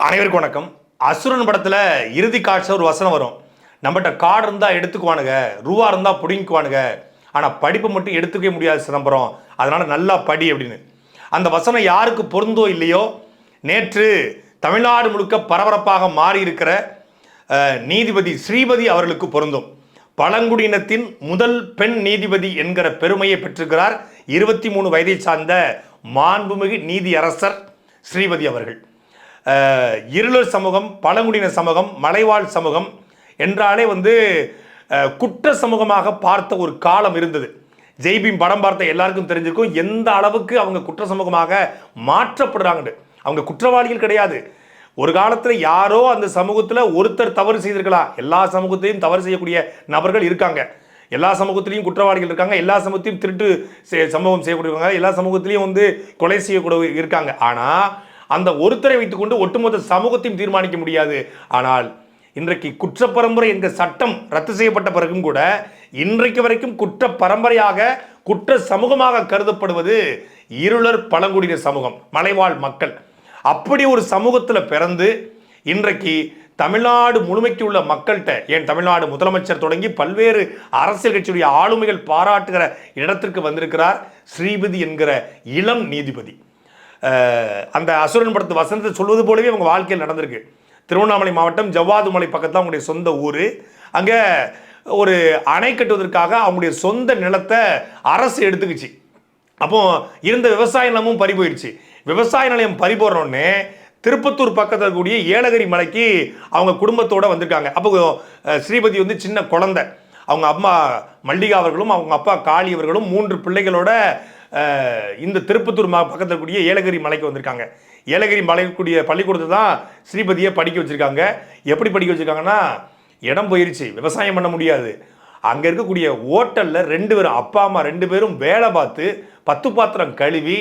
அனைவருக்கும் வணக்கம். அசுரன் படத்தில் இறுதி காட்சியில் ஒரு வசனம் வரும். நம்மகிட்ட கார்டு இருந்தால் எடுத்துக்குவானுங்க, ரூபா இருந்தால் பிடிங்குவானுங்க, ஆனால் படிப்பு மட்டும் எடுத்துக்கவே முடியாது சிதம்பரம், அதனால் நல்லா படி அப்படின்னு. அந்த வசனம் யாருக்கு பொருந்தோ இல்லையோ, நேற்று தமிழ்நாடு முழுக்க பரபரப்பாக மாறி இருக்கிற நீதிபதி ஸ்ரீபதி அவர்களுக்கு பொருந்தும். பழங்குடியினத்தின் முதல் பெண் நீதிபதி என்கிற பெருமையை பெற்றிருக்கிறார் 23 வயதை சார்ந்த மாண்புமிகு நீதியரசர் ஸ்ரீபதி அவர்கள். இருளர் சமூகம், பழங்குடியின சமூகம், மலைவாழ் சமூகம் என்றாலே குற்ற சமூகமாக பார்த்த ஒரு காலம் இருந்தது. ஜெய்பீம் படம் பார்த்த எல்லாருக்கும் தெரிஞ்சிருக்கும் எந்த அளவுக்கு அவங்க குற்ற சமூகமாக மாற்றப்படுறாங்க. அவங்க குற்றவாளிகள் கிடையாது. ஒரு காலத்தில் யாரோ அந்த சமூகத்தில் ஒருத்தர் தவறு செய்திருக்கலாம். எல்லா சமூகத்திலையும் தவறு செய்யக்கூடிய நபர்கள் இருக்காங்க, எல்லா சமூகத்திலையும் குற்றவாளிகள் இருக்காங்க, எல்லா சமூகத்திலையும் திருட்டு சம்பவம் செய்யக்கூடியவங்க, எல்லா சமூகத்திலையும் கொலை செய்யக்கூடிய இருக்காங்க. ஆனால் அந்த ஒருத்தரை வைத்துக்கொண்டு ஒட்டுமொத்த சமூகத்தையும் தீர்மானிக்க முடியாது. ஆனால் இன்றைக்கு குற்ற பரம்பரை என்ற சட்டம் ரத்து செய்யப்பட்ட பிறகும் கூட இன்றைக்கு வரைக்கும் குற்ற பரம்பரையாக குற்ற சமூகமாக கருதப்படுவது இருளர் பழங்குடியின சமூகம், மலைவாழ் மக்கள். அப்படி ஒரு சமூகத்தில் பிறந்து இன்றைக்கு தமிழ்நாடு முழுமைக்கு உள்ள மக்கள்கிட்ட, ஏன் தமிழ்நாடு முதலமைச்சர் தொடங்கி பல்வேறு அரசியல் கட்சியுடைய ஆளுமைகள் பாராட்டுகிற இடத்திற்கு வந்திருக்கிறார் ஸ்ரீபதி என்கிற இளம் நீதிபதி. அந்த அசுரன் படத்து வசனத்தை சொல்வது போலவே அவங்க வாழ்க்கையில் நடந்திருக்கு. திருவண்ணாமலை மாவட்டம் ஜவ்வாது மலை பக்கத்தில் அவங்களுடைய சொந்த ஊர். அங்கே ஒரு அணை கட்டுவதற்காக அவங்களுடைய சொந்த நிலத்தை அரசு எடுத்துக்கிச்சு. அப்போ இருந்த விவசாய நிலமும் பறி போயிடுச்சு. விவசாய நிலையம் பறி போடுறோடனே திருப்பத்தூர் பக்கத்தில் இருக்கக்கூடிய ஏலகிரி மலைக்கு அவங்க குடும்பத்தோடு வந்திருக்காங்க. அப்போ ஸ்ரீபதி சின்ன குழந்தை. அவங்க அம்மா மல்லிகா அவர்களும் அவங்க அப்பா காளி அவர்களும் 3 பிள்ளைகளோட இந்த திருப்பத்தூர் பக்கத்தில் இருக்கக்கூடிய ஏலகிரி மலைக்கு வந்திருக்காங்க. ஏலகிரி மலைக்கூடிய பள்ளிக்கூடத்தை தான் ஸ்ரீபதியை படிக்க வச்சுருக்காங்க. எப்படி படிக்க வச்சுருக்காங்கன்னா, இடம் போயிருச்சு, விவசாயம் பண்ண முடியாது. அங்கே இருக்கக்கூடிய ஹோட்டலில் 2 பேரும், அப்பா அம்மா 2 பேரும் வேலை பார்த்து 10 பாத்திரம் கழுவி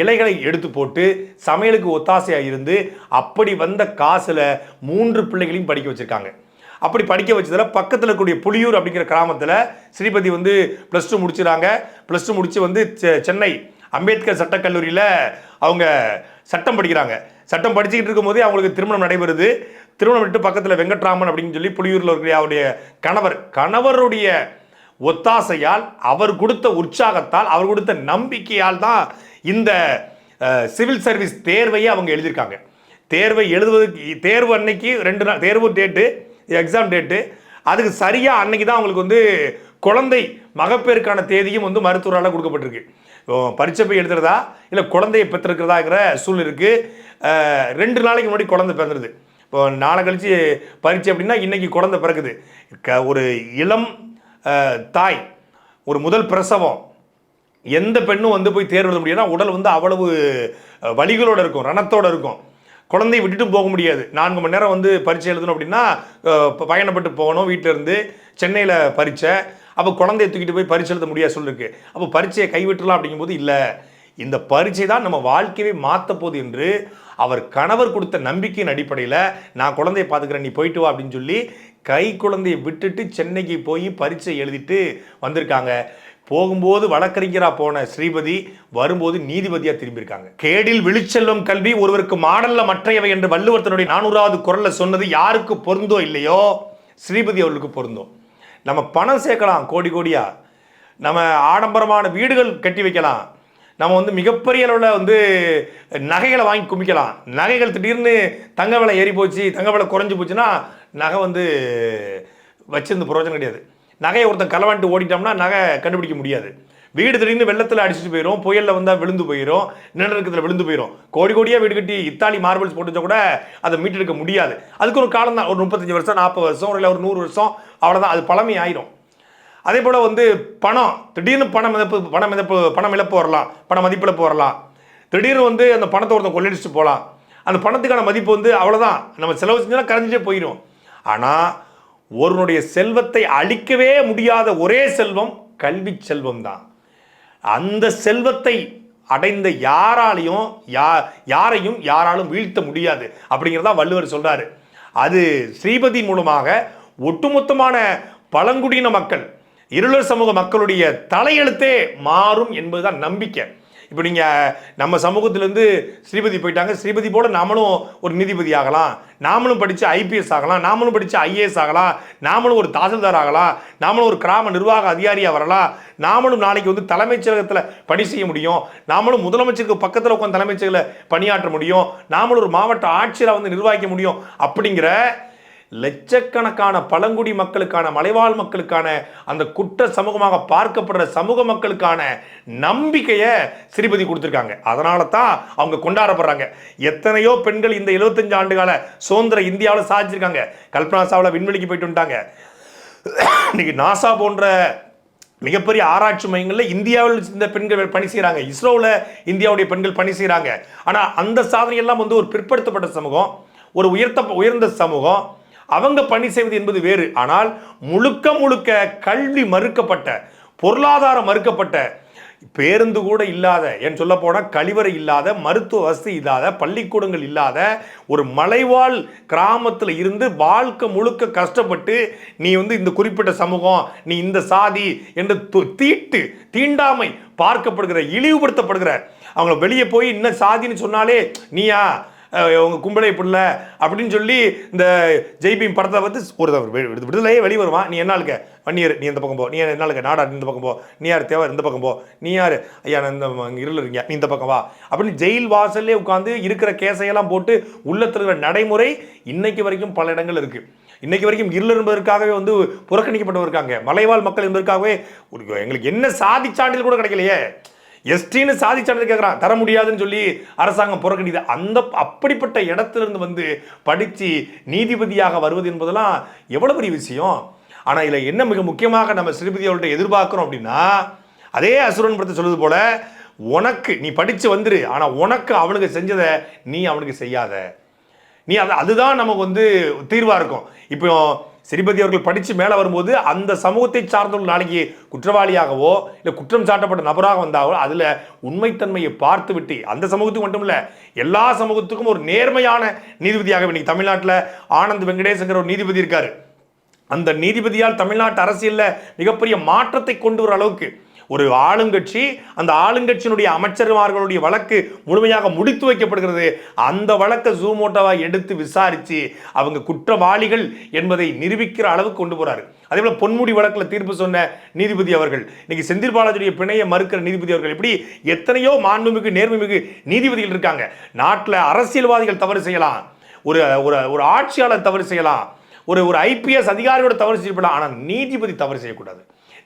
இலைகளை எடுத்து போட்டு சமையலுக்கு ஒத்தாசையாக இருந்து அப்படி வந்த காசில் 3 பிள்ளைகளையும் படிக்க வச்சுருக்காங்க. அப்படி படிக்க வச்சதில் பக்கத்தில் இருக்கக்கூடிய புலியூர் அப்படிங்கிற கிராமத்தில் ஸ்ரீபதி +2 முடிச்சுறாங்க. +2 முடித்து சென்னை அம்பேத்கர் சட்டக்கல்லூரியில் அவங்க சட்டம் படிக்கிறாங்க. சட்டம் படிச்சுக்கிட்டு இருக்கும்போதே அவங்களுக்கு திருமணம் நடைபெறுது. திருமணம் விட்டு பக்கத்தில் வெங்கட்ராமன் அப்படின்னு சொல்லி புலியூரில் இருக்கிற அவருடைய கணவருடைய ஒத்தாசையால், அவர் கொடுத்த உற்சாகத்தால், அவர் கொடுத்த நம்பிக்கையால் தான் இந்த சிவில் சர்வீஸ் தேர்வையே அவங்க எழுதியிருக்காங்க. தேர்வை எழுதுவதற்கு தேர்வு அன்னைக்கு 2 நாள் தேர்வு டேட்டு, எக்ஸாம் டேட்டு, அதுக்கு சரியாக அன்னைக்கு தான் அவங்களுக்கு குழந்தை மகப்பேருக்கான தேதியும் மருத்துவரால் கொடுக்கப்பட்டிருக்கு. பரீட்சை போய் எழுதுறதா இல்லை குழந்தையை பெற்றிருக்கிறதாங்கிற சூழ்நிலை இருக்குது. 2 நாளைக்கு முன்னாடி குழந்தை பிறந்துருது. இப்போ நாளை கழிச்சு பரீட்சை அப்படின்னா இன்றைக்கி குழந்தை பிறக்குது. ஒரு இளம் தாய், ஒரு முதல் பிரசவம், எந்த பெண்ணும் போய் தேர்வு எழுத முடியாதுன்னா உடல் அவ்வளவு வலிகளோடு இருக்கும், ரணத்தோடு இருக்கும். குழந்தையை விட்டுட்டு போக முடியாது. 4 மணி நேரம் பரீட்சை எழுதணும் அப்படின்னா பயணப்பட்டு போகணும் வீட்டிலேருந்து. சென்னையில் பரீட்சை. அப்போ குழந்தையை தூக்கிட்டு போய் பரீட்சை எழுத முடியாது சொல்லிருக்கு. அப்போ பரீட்சையை கைவிட்டுலாம் அப்படிங்கும்போது, இல்லை, இந்த பரீட்சை தான் நம்ம வாழ்க்கையை மாற்ற போகுது என்று அவர் கணவர் கொடுத்த நம்பிக்கையின் அடிப்படையில், நான் குழந்தையை பார்த்துக்கிறேன், நீ போயிட்டு வா அப்படின்னு சொல்லி குழந்தையை விட்டுட்டு சென்னைக்கு போய் பரீட்சை எழுதிட்டு வந்திருக்காங்க. போகும்போது வழக்கறிஞராக போன ஸ்ரீபதி வரும்போது நீதிபதியாக திரும்பியிருக்காங்க. கேடில் விழிச்செல்வம் கல்வி ஒருவருக்கு மாடல்ல மற்றையவை என்று வள்ளுவர் தன்னுடைய 400வது குறளில் சொன்னது யாருக்கு பொருந்தோ இல்லையோ, ஸ்ரீபதி அவர்களுக்கு பொருந்தும். நம்ம பணம் சேர்க்கலாம் கோடி கோடியா, நம்ம ஆடம்பரமான வீடுகள் கட்டி வைக்கலாம், நம்ம மிகப்பெரிய அளவில் நகைகளை வாங்கி குமிக்கலாம். நகைகள் திடீர்னு தங்க விலை ஏறி போச்சு, தங்க விலை குறைஞ்சி போச்சுன்னா நகை வச்சிருந்து பிரயோஜனம் கிடையாது. நகையை ஒருத்தன் களவாண்டு ஓடிட்டோம்னா நகை கண்டுபிடிக்க முடியாது. வீடு திடீர்னு வெள்ளத்தில் அடிச்சுட்டு போயிடும், புயலில் விழுந்து போயிடும், நிலநடுக்கத்தில் விழுந்து போயிடும். கோடி கோடியாக வீடு கட்டி இத்தாலி மார்பிள்ஸ் போட்டு கூட அதை மீட்டெடுக்க முடியாது. அதுக்கு ஒரு காலம் தான், ஒரு 35 வருஷம், 40 வருஷம், இல்லை ஒரு 100 வருஷம், அவ்வளோதான், அது பழமை ஆயிரும். அதே போல் பணம் திடீர்னு பணம் இழப்பு வரலாம், பண மதிப்பிழப்பு வரலாம். திடீர்னு அந்த பணத்தை ஒருத்தன் கொள்ளடிச்சுட்டு போகலாம். அந்த பணத்துக்கான மதிப்பு அவ்வளோதான், நம்ம செலவு செஞ்சாலும் கரைஞ்சிட்டே போயிடும். ஆனால் ஒருவனுடைய செல்வத்தை அழிக்கவே முடியாத ஒரே செல்வம் கல்வி செல்வம் தான். அந்த செல்வத்தை அடைந்த யாரையும் யாராலும் வீழ்த்த முடியாது அப்படிங்கிறதா வள்ளுவர் சொல்றாரு. அது ஸ்ரீபதி மூலமாக ஒட்டுமொத்தமான பழங்குடியின மக்கள், இருளர் சமூக மக்களுடைய தலையெழுத்தே மாறும் என்பதுதான் நம்பிக்கை. இப்போ நீங்கள் நம்ம சமூகத்திலேருந்து ஸ்ரீபதி போயிட்டாங்க, ஸ்ரீபதி போல நாமளும் ஒரு நீதிபதி ஆகலாம், நாமளும் படித்து ஐபிஎஸ் ஆகலாம், நாமளும் படித்து ஐஏஎஸ் ஆகலாம், நாமளும் ஒரு தாசில்தார் ஆகலாம், நாமளும் ஒரு கிராம நிர்வாக அதிகாரியாக வரலாம், நாமளும் நாளைக்கு வந்து தலைமைச் செயலகத்தில் பணி செய்ய முடியும், நாமளும் முதலமைச்சருக்கு பக்கத்தில் உட்காந்து தலைமைச் செயலகத்தில் பணியாற்ற முடியும், நாமளும் ஒரு மாவட்ட ஆட்சியரை வந்து நிர்வகிக்க முடியும் அப்படிங்கிற லட்சக்கணக்கான பழங்குடி மக்களுக்கான, மலைவாழ் மக்களுக்கான, அந்த குற்ற சமூகமாக பார்க்கப்படுற சமூக மக்களுக்கான நம்பிக்கையை ஸ்ரீபதி கொடுத்துருக்காங்க. அதனால தான் அவங்க கொண்டாடப்படுறாங்க. எத்தனையோ பெண்கள் இந்த 75 ஆண்டுகால சுதந்திர இந்தியாவில் சாதிச்சிருக்காங்க. கல்பனா சாவ்லா விண்வெளிக்கு போயிட்டு வந்துட்டாங்க. இன்னைக்கு நாசா போன்ற மிகப்பெரிய ஆராய்ச்சி மையங்களில் இந்தியாவில் இந்த பெண்கள் பணி செய்கிறாங்க, இஸ்ரோவில் இந்தியாவுடைய பெண்கள் பணி செய்கிறாங்க. ஆனால் அந்த சாதனையெல்லாம் வந்து ஒரு பிற்படுத்தப்பட்ட சமூகம், ஒரு உயர்ந்த சமூகம், அவங்க பணி செய்வது என்பது வேறு. ஆனால் முழுக்க முழுக்க கல்வி மறுக்கப்பட்ட, பொருளாதாரம் மறுக்கப்பட்ட, பேருந்து கூட இல்லாத, ஏன் சொல்ல போனால் கழிவறை இல்லாத, மருத்துவ வசதி இல்லாத, பள்ளிக்கூடங்கள் இல்லாத ஒரு மலைவாழ் கிராமத்தில் இருந்து வாழ்க்கை முழுக்க கஷ்டப்பட்டு நீ வந்து இந்த குறிப்பிட்ட சமூகம், நீ இந்த சாதி என்று தீண்டாமை பார்க்கப்படுகிற, இழிவுபடுத்தப்படுகிற, அவங்க வெளியே போய் இன்னும் சாதின்னு சொன்னாலே நீயா உங்க கும்பலை பிள்ளை அப்படின்னு சொல்லி இந்த ஜெய்பீம் படத்தை வந்து ஒரு விடுதலையே வெளியே வருவான். நீ என்ன இருக்க வன்னியர், நீ இந்த பக்கம் போ, நீ என்ன இருக்க நாடார், இந்த பக்கம் போ, நீ யார் தேவர், இந்த பக்கம் போ, நீ யார் ஐயா இந்த இருள் இருக்கீங்க, நீ இந்த பக்கம் வா அப்படின்னு ஜெயில் வாசல்லே உட்காந்து இருக்கிற கேசையெல்லாம் போட்டு உள்ளத்தில் இருக்கிற நடைமுறை இன்னைக்கு வரைக்கும் பல இடங்கள் இருக்கு. இன்னைக்கு வரைக்கும் இருள் என்பதற்காகவே வந்து புறக்கணிக்கப்பட்டு இருக்காங்க. மலைவாழ் மக்கள் என்பதற்காகவே எங்களுக்கு என்ன சாதி சான்றிதழ் கூட கிடைக்கலையே, எஸ்டின்னு சாதிச்சானது கேட்குறான், தர முடியாதுன்னு சொல்லி அரசாங்கம் புறக்கணிது. அப்படிப்பட்ட இடத்துலேருந்து வந்து படித்து நீதிபதியாக வருவது என்பதெல்லாம் எவ்வளோ பெரிய விஷயம். ஆனால் இதில் என்ன மிக முக்கியமாக நம்ம ஸ்ரீபதி அவர்கிட்ட எதிர்பார்க்குறோம் அப்படின்னா, அதே அசுரன் படத்தை சொல்வது போல, உனக்கு நீ படித்து வந்துரு, ஆனால் உனக்கு அவனுக்கு செஞ்சதை நீ அவனுக்கு செய்யாத, நீ அதுதான் நமக்கு வந்து தீர்வாக இருக்கும். இப்போ ஸ்ரீபதி அவர்கள் படித்து மேலே வரும்போது அந்த சமூகத்தை சார்ந்தவர்கள் நாளைக்கு குற்றவாளியாகவோ இல்லை குற்றம் சாட்டப்பட்ட நபராக வந்தாவோ அதில் உண்மைத்தன்மையை பார்த்து விட்டு, அந்த சமூகத்துக்கு மட்டும் இல்லை எல்லா சமூகத்துக்கும் ஒரு நேர்மையான நீதிபதியாக இன்னைக்கு தமிழ்நாட்டில் ஆனந்த் வெங்கடேஷ்ங்கிற ஒரு நீதிபதி இருக்காரு. அந்த நீதிபதியால் தமிழ்நாட்டு அரசியலில் மிகப்பெரிய மாற்றத்தை கொண்டு வர அளவுக்கு ஒரு ஆளுங்கட்சி, அந்த ஆளுங்கட்சியினுடைய அமைச்சர்மார்களுடைய வழக்கு முழுமையாக முடித்து வைக்கப்படுகிறது. அந்த வழக்கை ஜூமோட்டோவாக எடுத்து விசாரித்து அவங்க குற்றவாளிகள் என்பதை நிரூபிக்கிற அளவுக்கு கொண்டு போறாரு. அதே போல பொன்முடி வழக்கில் தீர்ப்பு சொன்ன நீதிபதி அவர்கள், இன்னைக்கு செந்தில் பாலாஜியுடைய பிணையை மறுக்கிற நீதிபதி அவர்கள், இப்படி எத்தனையோ மாண்புமிகு நேர்மைமிகு நீதிபதிகள் இருக்காங்க. நாட்டில் அரசியல்வாதிகள் தவறு செய்யலாம், ஒரு ஒரு ஆட்சியாளர் தவறு செய்யலாம், ஒரு ஐபிஎஸ் அதிகாரியோட தவறு செய்யப்படலாம், ஆனால் நீதிபதி தவறு செய்யக்கூடாது.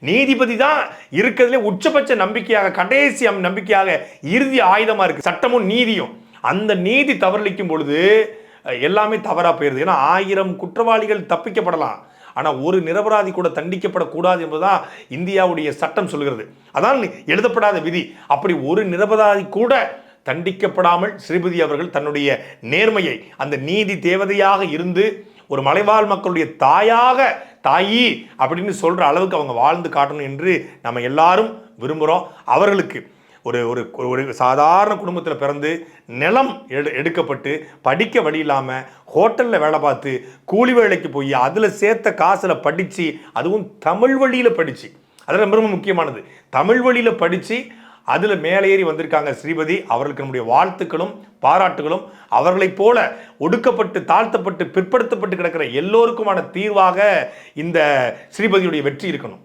நீதிபதி தான் இருக்கிறதுலே உச்சபட்ச நம்பிக்கையாக, கடைசி நம்பிக்கையாக, இறுதி ஆயுதமாக இருக்குது சட்டமும் நீதியும். அந்த நீதி தவறளிக்கும் பொழுது எல்லாமே தவறாக போயிடுது. ஏன்னா 1000 குற்றவாளிகள் தப்பிக்கப்படலாம், ஆனால் ஒரு நிரபராதி கூட தண்டிக்கப்படக்கூடாது என்பதுதான் இந்தியாவுடைய சட்டம் சொல்கிறது. அதான் எழுதப்படாத விதி. அப்படி ஒரு நிரபராதி கூட தண்டிக்கப்படாமல் ஸ்ரீபதி அவர்கள் தன்னுடைய நேர்மையை, அந்த நீதி தேவதையாக இருந்து ஒரு மலைவாழ் மக்களுடைய தாயி அப்படின்னு சொல்கிற அளவுக்கு அவங்க வாழ்ந்து காட்டணும் என்று நம்ம எல்லாரும் விரும்புகிறோம். அவர்களுக்கு ஒரு சாதாரண குடும்பத்தில் பிறந்து நிலம் எடுக்கப்பட்டு படிக்க வழி இல்லாமல் ஹோட்டலில் வேலை பார்த்து கூலி வேலைக்கு போய் அதில் சேர்த்த காசில் படித்து, அதுவும் தமிழ் வழியில் படித்து, அதில் ரொம்ப ரொம்ப முக்கியமானது தமிழ் வழியில் படித்து அதில் மேலேறி வந்திருக்காங்க ஸ்ரீபதி அவர்களுக்கு நம்முடைய வாழ்த்துக்களும் பாராட்டுகளும். அவர்களைப் போல ஒடுக்கப்பட்டு தாழ்த்தப்பட்டு பிற்படுத்தப்பட்டு கிடக்கிற எல்லோருக்குமான தீர்வாக இந்த ஸ்ரீபதியுடைய வெற்றி இருக்கணும்.